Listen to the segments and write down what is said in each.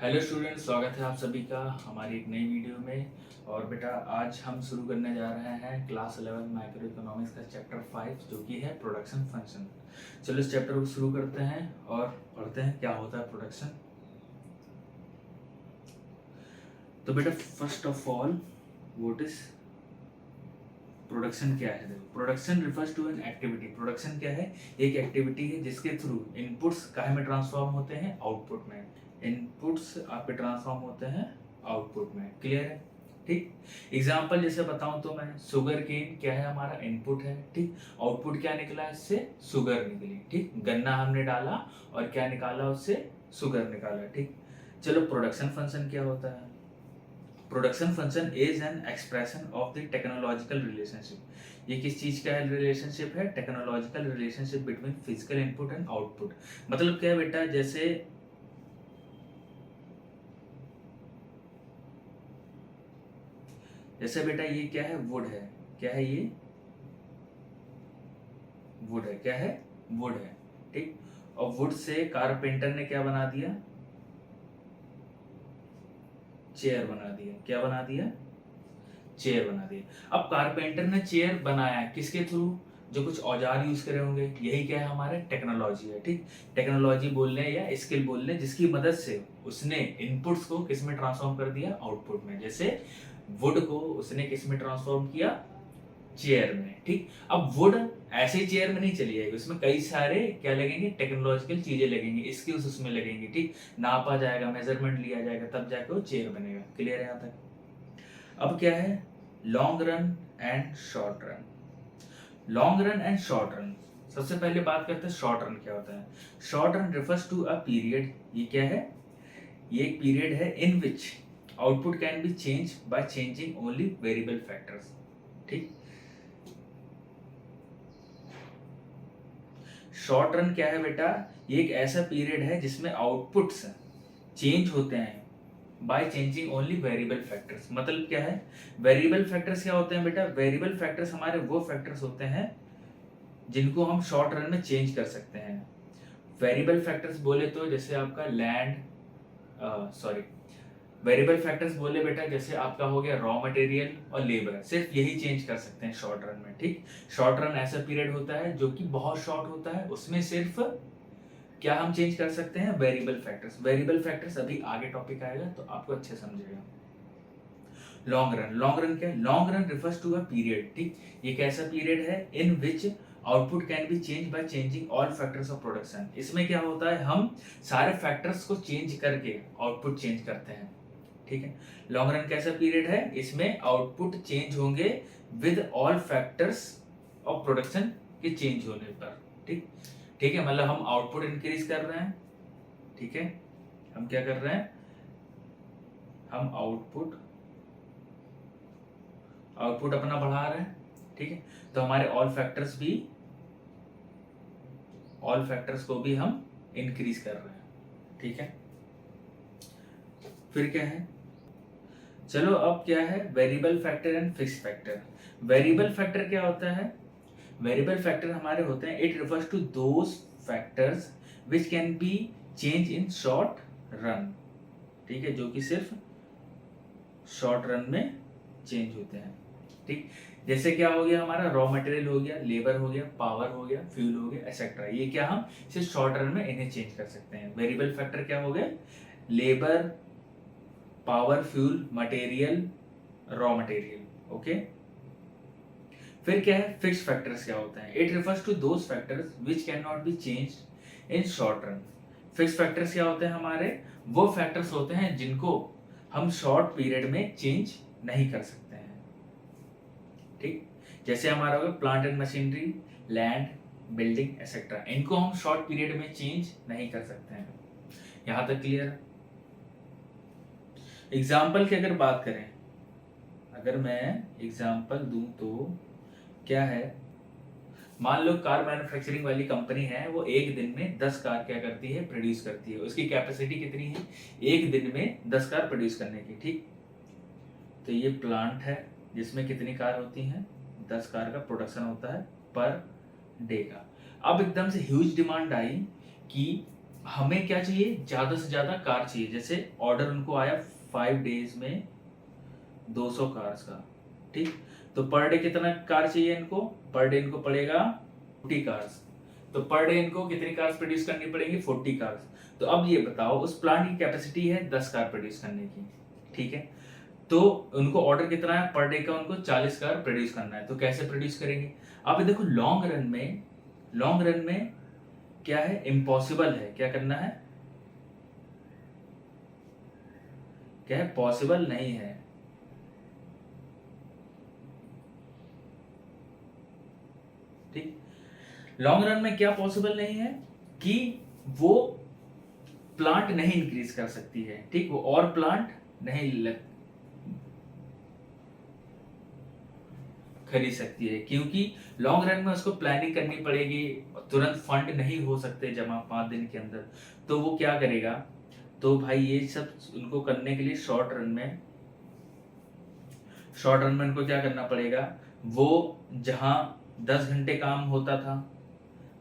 Hello student, स्वागत है आप सभी का हमारी एक नई वीडियो में। और बेटा आज हम शुरू करने जा रहे हैं क्लास 11 माइक्रो इकोनॉमिक्स का चैप्टर 5 जो कि है प्रोडक्शन फंक्शन। चलो इस चैप्टर को शुरू करते हैं और पढ़ते हैं क्या होता है प्रोडक्शन। तो बेटा first of all what is production क्या है? देखो, production refers to an activity. Production क्या है? एक एक्टिविटी है जिसके थ्रू इनपुट्स काहे में ट्रांसफॉर्म होते हैं? आउटपुट में। इनपुट्स आपके ट्रांसफॉर्म होते हैं आउटपुट में। क्लियर है? ठीक। एग्जाम्पल जैसे बताऊं तो मैं शुगर केन क्या है? हमारा इनपुट है। ठीक। आउटपुट क्या निकला? इससे शुगर निकली। ठीक। गन्ना हमने डाला और क्या निकाला? उससे शुगर निकाला। ठीक। चलो प्रोडक्शन फंक्शन क्या होता है? Production function is an expression of the technological relationship. ये किस चीज का रिलेशनशिप है? Technological relationship between physical input and output. मतलब क्या है बेटा? जैसे बेटा ये क्या है? वुड है। क्या है ये? वुड है। क्या है? वुड है। ठीक। और वुड से कारपेंटर ने क्या बना दिया? चेयर बना दिया। क्या बना दिया? चेयर बना दिया। अब कारपेंटर ने चेयर बनाया किसके थ्रू? जो कुछ औजार यूज करे होंगे। यही क्या है? हमारे टेक्नोलॉजी है। ठीक। टेक्नोलॉजी बोल लें या स्किल बोल लें, जिसकी मदद से उसने इनपुट्स को किस में ट्रांसफॉर्म कर दिया? आउटपुट में। जैसे वुड को उसने किस में ट्रांसफॉर्म किया? चेयर में। ठीक। अब वुड ऐसे ही चेयर में नहीं चली जाएगी, उसमें कई सारे क्या लगेंगे? टेक्नोलॉजिकल चीजें लगेंगी, स्किल्स उसमें लगेंगी। ठीक। नापा जाएगा, मेजरमेंट लिया जाएगा, तब जाके वो चेयर बनेगा। क्लियर है यहाँ तक? अब क्या है? Long run and short run. Long run and short run. सबसे पहले बात करते हैं शॉर्ट रन क्या होता है। Short run refers to a period. ये क्या है? ये एक पीरियड है in which output can be change by changing only variable factors. ठीक। शॉर्ट रन क्या है बेटा? ये एक ऐसा पीरियड है जिसमें आउटपुट्स चेंज होते हैं bye changing only variable factors. मतलब क्या है? वेरिएबल फैक्टर्स क्या होते हैं बेटा? वेरिएबल फैक्टर्स हमारे वो फैक्टर्स होते हैं जिनको हम शॉर्ट रन में चेंज कर सकते हैं। वेरिएबल फैक्टर्स बोले तो जैसे आपका लैंड, सॉरी, वेरिएबल फैक्टर्स बोले बेटा जैसे आपका हो गया रॉ मटेरियल और लेबर। सिर्फ यही चेंज कर सकते हैं शॉर्ट रन में। ठीक। शॉर्ट रन ऐसा पीरियड होता है जो कि बहुत शॉर्ट होता है, उसमें सिर्फ क्या हम चेंज कर सकते हैं? Variable factors. वेरिएबल फैक्टर्स अभी आगे टॉपिक आएगा तो आपको अच्छे समझेगा। Long run. लॉन्ग रन क्या है? Long run refers to a period. ठीक। ये कैसा पीरियड है? In which output can be change by changing all factors of production. इसमें क्या होता है? हम सारे फैक्टर्स को चेंज करके आउटपुट चेंज करते हैं। ठीक है। लॉन्ग रन कैसा पीरियड है? इसमें आउटपुट चेंज होंगे with all factors of production के चेंज होने पर। ठीक। ठीक है। मतलब हम आउटपुट इंक्रीज कर रहे हैं। ठीक है। हम क्या कर रहे हैं? हम आउटपुट आउटपुट अपना बढ़ा रहे हैं। ठीक है। तो हमारे ऑल फैक्टर्स को भी हम इंक्रीज कर रहे हैं। ठीक है। फिर क्या है? चलो अब क्या है? Variable factor and fix factor. Variable factor क्या होता है? वेरिएबल फैक्टर हमारे होते हैं, it refers to those factors which can be change in short run. ठीक है। जो कि सिर्फ शॉर्ट रन में चेंज होते हैं। ठीक। जैसे क्या हो गया? हमारा रॉ मटेरियल हो गया, लेबर हो गया, पावर हो गया, फ्यूल हो गया, एक्सेट्रा। ये क्या हम सिर्फ शॉर्ट रन में इन्हें चेंज कर सकते हैं। वेरिएबल फैक्टर क्या हो गए? Labour, power, fuel, material, raw material. Okay. फिर क्या है? फिक्स फैक्टर्स क्या होता है? It refers to those factors which can not be changed in short run. Fix factors क्या होते हैं? हमारे वो फैक्टर्स होते हैं जिनको हम शॉर्ट पीरियड में चेंज नहीं कर सकते हैं। ठीक। जैसे हमारा होगा plant and machinery, land, building, etcetera. इनको हम शॉर्ट पीरियड में चेंज नहीं कर सकते हैं। यहां तक क्लियर? एग्जाम्पल की अगर बात करें, अगर मैं एग्जाम्पल दूं तो क्या है? मान लो कार मैन्युफैक्चरिंग वाली कंपनी है, वो एक दिन में 10 कार क्या करती है? प्रोड्यूस करती है। उसकी कैपेसिटी कितनी है? एक दिन में 10 कार प्रोड्यूस करने की। ठीक। तो ये प्लांट है जिसमें कितनी कार होती हैं? 10 कार का प्रोडक्शन होता है पर डे का। अब एकदम से ह्यूज डिमांड आई कि हमें क्या चाहिए, ज्यादा से ज्यादा कार चाहिए। जैसे ऑर्डर उनको आया 5 डेज में 200 कार्स का, ठीक। तो पर डे कितना कार चाहिए इनको, पर डे इनको पड़ेगा 40 कार्स। तो पर डे इनको कितनी कार्स प्रोड्यूस करनी पड़ेगी, 40 कार्स। तो अब ये बताओ, उस प्लांट की कैपेसिटी है 10 कार प्रोड्यूस करने की, ठीक है। तो उनको ऑर्डर कितना है पर डे का, उनको 40 कार प्रोड्यूस करना है। तो कैसे प्रोड्यूस करेंगे। अब देखो लॉन्ग रन में क्या है, इम्पॉसिबल है। क्या करना है, क्या है, पॉसिबल नहीं है। ठीक, लॉन्ग रन में क्या पॉसिबल नहीं है कि वो प्लांट नहीं इंक्रीज कर सकती है, ठीक। वो और प्लांट नहीं खरीद सकती है, क्योंकि लॉन्ग रन में उसको प्लानिंग करनी पड़ेगी। तुरंत फंड नहीं हो सकते जमा 5 दिन के अंदर। तो वो क्या करेगा, तो भाई ये सब उनको करने के लिए शॉर्ट रन में उनको क्या करना पड़ेगा, वो जहां 10 घंटे काम होता था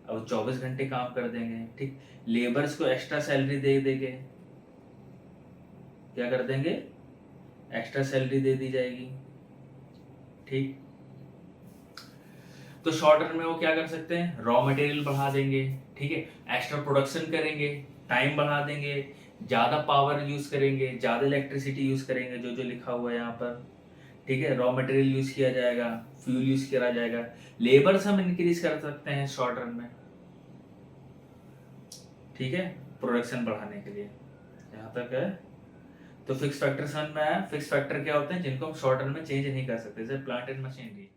अब 24 घंटे काम कर देंगे, ठीक। लेबर्स को एक्स्ट्रा सैलरी दे देंगे, क्या कर देंगे, एक्स्ट्रा सैलरी दे दी जाएगी, ठीक। तो शॉर्ट रन में वो क्या कर सकते हैं, रॉ मटेरियल बढ़ा देंगे, ठीक है, एक्स्ट्रा प्रोडक्शन करेंगे, टाइम बढ़ा देंगे, ज्यादा पावर यूज करेंगे, ज्यादा इलेक्ट्रिसिटी यूज करेंगे, जो जो लिखा हुआ है यहाँ पर, ठीक है। रॉ मटेरियल यूज किया जाएगा, फ्यूल यूज किया जाएगा, लेबर्स हम इंक्रीज कर सकते हैं शॉर्ट रन में, ठीक है, प्रोडक्शन बढ़ाने के लिए। यहाँ तक है। तो फिक्स फैक्टर समझ में आया। फिक्स फैक्टर क्या होते हैं, जिनको हम शॉर्ट रन में चेंज नहीं कर सकते, जैसे प्लांट एंड मशीनरी।